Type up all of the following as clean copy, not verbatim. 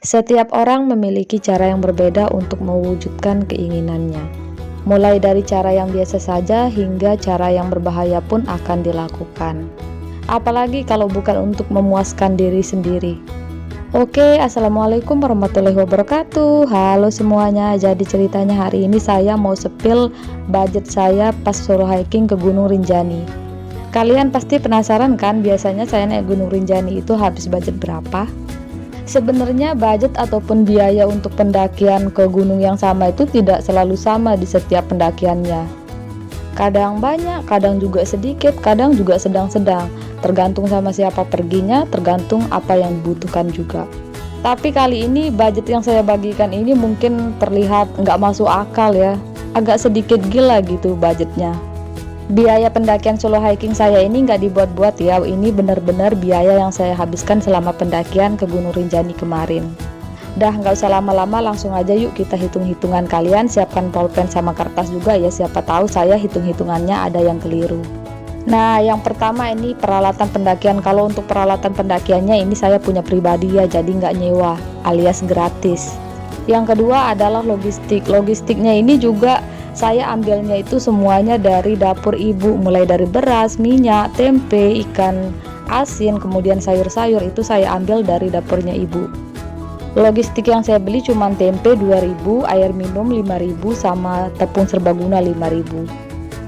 Setiap orang memiliki cara yang berbeda untuk mewujudkan keinginannya. Mulai dari cara yang biasa saja hingga cara yang berbahaya pun akan dilakukan. Apalagi kalau bukan untuk memuaskan diri sendiri. Oke, assalamualaikum warahmatullahi wabarakatuh. Halo semuanya. Jadi ceritanya hari ini saya mau spill budget saya pas solo hiking ke Gunung Rinjani. Kalian pasti penasaran kan, biasanya saya naik Gunung Rinjani itu habis budget berapa? Sebenarnya budget ataupun biaya untuk pendakian ke gunung yang sama itu tidak selalu sama di setiap pendakiannya. Kadang banyak, kadang juga sedikit, kadang juga sedang-sedang. Tergantung sama siapa perginya, tergantung apa yang dibutuhkan juga. Tapi kali ini budget yang saya bagikan ini mungkin terlihat nggak masuk akal ya. Agak sedikit gila gitu budgetnya. Biaya pendakian solo hiking saya ini nggak dibuat-buat ya, ini benar-benar biaya yang saya habiskan selama pendakian ke Gunung Rinjani kemarin. Dah nggak usah lama-lama, langsung aja yuk kita hitung-hitungan. Kalian siapkan pulpen sama kertas juga ya, siapa tahu saya hitung-hitungannya ada yang keliru. Nah, yang pertama ini peralatan pendakian. Kalau untuk peralatan pendakiannya ini saya punya pribadi ya, jadi nggak nyewa alias gratis. Yang kedua adalah logistik. Logistiknya ini juga saya ambilnya itu semuanya dari dapur ibu, mulai dari beras, minyak, tempe, ikan asin, kemudian sayur-sayur itu saya ambil dari dapurnya ibu. Logistik yang saya beli cuma tempe 2.000, air minum 5.000, sama tepung serbaguna 5.000.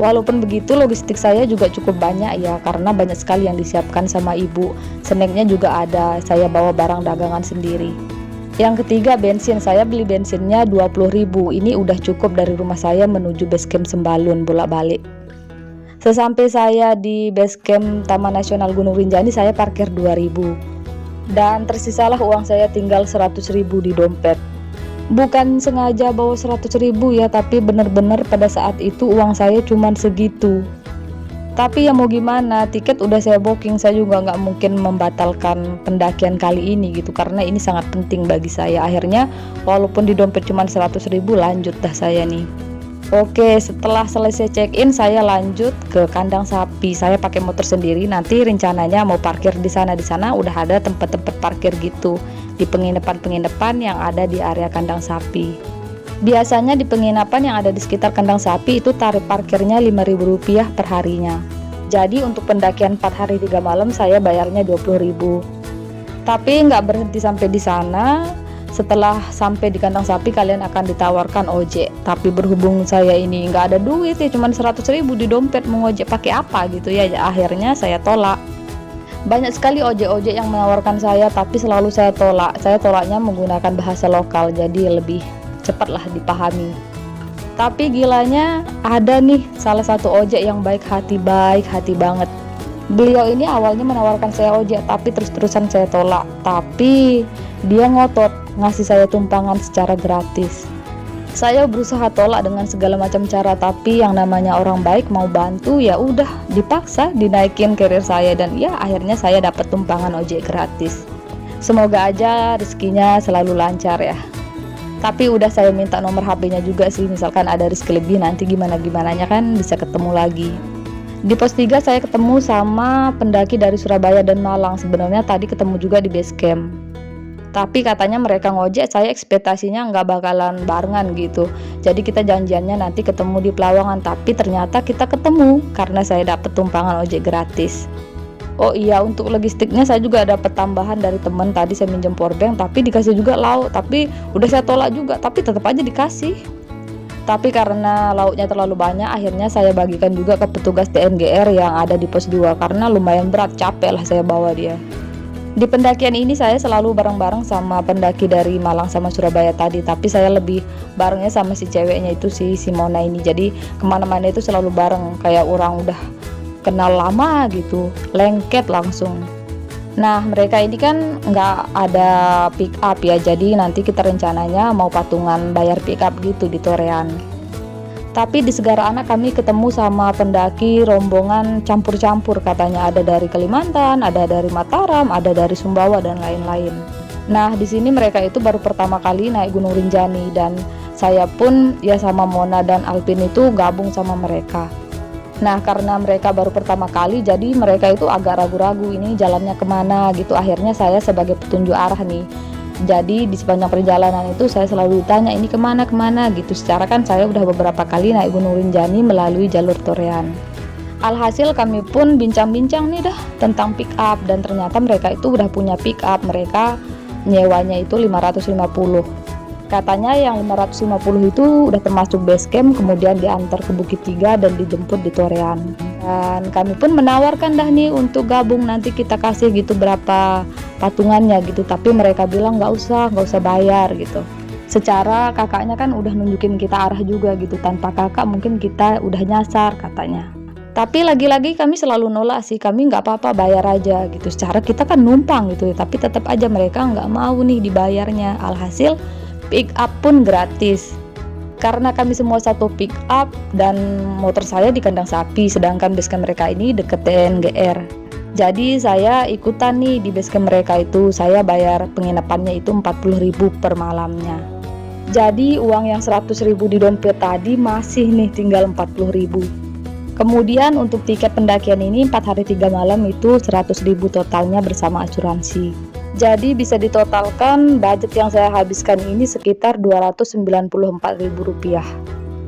Walaupun begitu logistik saya juga cukup banyak ya, karena banyak sekali yang disiapkan sama ibu. Snacknya juga ada, saya bawa barang dagangan sendiri. Yang ketiga bensin, saya beli bensinnya 20.000. Ini udah cukup dari rumah saya menuju base camp Sembalun bolak-balik. Sesampai saya di base camp Taman Nasional Gunung Rinjani saya parkir 2.000. Dan tersisalah uang saya tinggal 100.000 di dompet. Bukan sengaja bawa 100.000 ya, tapi bener-bener pada saat itu uang saya cuman segitu. Tapi ya mau gimana, tiket udah saya booking, saya juga nggak mungkin membatalkan pendakian kali ini gitu, karena ini sangat penting bagi saya. Akhirnya walaupun di dompet cuma 100.000, lanjut dah saya nih. Oke, setelah selesai check in saya lanjut ke kandang sapi. Saya pakai motor sendiri, nanti rencananya mau parkir di sana. Di sana udah ada tempat-tempat parkir gitu di penginapan-penginapan yang ada di area kandang sapi. Biasanya di penginapan yang ada di sekitar kandang sapi itu tarif parkirnya Rp5.000 per harinya. Jadi untuk pendakian 4 hari 3 malam saya bayarnya 20.000. Tapi nggak berhenti sampai di sana. Setelah sampai di kandang sapi kalian akan ditawarkan ojek. Tapi berhubung saya ini nggak ada duit ya, cuma 100.000 di dompet, mau ojek pakai apa gitu ya. Akhirnya saya tolak. Banyak sekali ojek-ojek yang menawarkan saya, tapi selalu saya tolak. Saya tolaknya menggunakan bahasa lokal, jadi lebih cepatlah dipahami. Tapi gilanya ada nih salah satu ojek yang baik hati banget. Beliau ini awalnya menawarkan saya ojek, tapi terus-terusan saya tolak. Tapi dia ngotot ngasih saya tumpangan secara gratis. Saya berusaha tolak dengan segala macam cara, tapi yang namanya orang baik mau bantu ya udah dipaksa dinaikin carrier saya, dan ya akhirnya saya dapat tumpangan ojek gratis. Semoga aja rezekinya selalu lancar ya. Tapi udah saya minta nomor HP-nya juga sih, misalkan ada rezeki lebih nanti gimana-gimananya kan bisa ketemu lagi. Di pos 3 saya ketemu sama pendaki dari Surabaya dan Malang. Sebenarnya tadi ketemu juga di base camp. Tapi katanya mereka ngojek, saya ekspektasinya nggak bakalan barengan gitu. Jadi kita janjiannya nanti ketemu di Pelawangan, tapi ternyata kita ketemu karena saya dapet tumpangan ojek gratis. Oh iya, untuk logistiknya saya juga dapat tambahan dari teman. Tadi saya minjem powerbank, tapi dikasih juga lauk. Tapi udah saya tolak juga, tapi tetap aja dikasih. Tapi karena lauknya terlalu banyak, akhirnya saya bagikan juga ke petugas TNGR yang ada di pos 2. Karena lumayan berat, capek lah saya bawa dia. Di pendakian ini saya selalu bareng-bareng sama pendaki dari Malang sama Surabaya tadi. Tapi saya lebih barengnya sama si ceweknya itu, si Mona ini. Jadi kemana-mana itu selalu bareng, kayak orang udah kenal lama gitu, lengket langsung. Nah mereka ini kan nggak ada pick up ya, jadi nanti kita rencananya mau patungan bayar pick up gitu di Torean. Tapi di Segara Anak kami ketemu sama pendaki rombongan campur-campur, katanya ada dari Kalimantan, ada dari Mataram, ada dari Sumbawa dan lain-lain. Nah di sini mereka itu baru pertama kali naik Gunung Rinjani, dan saya pun ya sama Mona dan Alpin itu gabung sama mereka. Nah karena mereka baru pertama kali, jadi mereka itu agak ragu-ragu ini jalannya kemana gitu. Akhirnya saya sebagai petunjuk arah nih. Jadi di sepanjang perjalanan itu saya selalu ditanya ini kemana gitu. Secara kan saya udah beberapa kali naik Gunung Rinjani melalui jalur Torean. Alhasil kami pun bincang-bincang nih dah tentang pick up, dan ternyata mereka itu udah punya pick up. Mereka nyewanya itu 550. Katanya yang 550 itu udah termasuk base camp, kemudian diantar ke Bukit Tiga dan dijemput di Torean. Dan kami pun menawarkan dah nih untuk gabung, nanti kita kasih gitu berapa patungannya gitu, tapi mereka bilang nggak usah bayar gitu. Secara kakaknya kan udah nunjukin kita arah juga gitu, tanpa kakak mungkin kita udah nyasar katanya. Tapi lagi-lagi kami selalu nolak sih, kami nggak apa-apa bayar aja gitu, secara kita kan numpang gitu, tapi tetap aja mereka nggak mau nih dibayarnya. Alhasil pick up pun gratis, karena kami semua satu pick up dan motor saya di kandang sapi, sedangkan basecamp mereka ini deket TNGR. Jadi saya ikutan nih di basecamp mereka itu, saya bayar penginapannya itu 40.000 per malamnya. Jadi uang yang 100.000 di dompet tadi masih nih tinggal 40.000. Kemudian untuk tiket pendakian ini 4 hari 3 malam itu 100.000 totalnya bersama asuransi. Jadi bisa ditotalkan budget yang saya habiskan ini sekitar Rp294.000.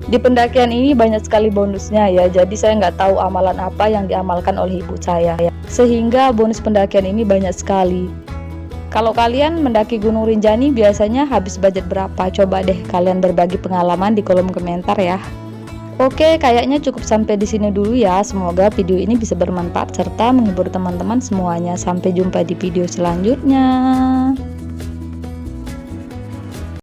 Di pendakian ini banyak sekali bonusnya ya, jadi saya nggak tahu amalan apa yang diamalkan oleh ibu saya, sehingga bonus pendakian ini banyak sekali. Kalau kalian mendaki Gunung Rinjani biasanya habis budget berapa? Coba deh kalian berbagi pengalaman di kolom komentar ya. Oke, kayaknya cukup sampai di sini dulu ya. Semoga video ini bisa bermanfaat serta menghibur teman-teman semuanya. Sampai jumpa di video selanjutnya.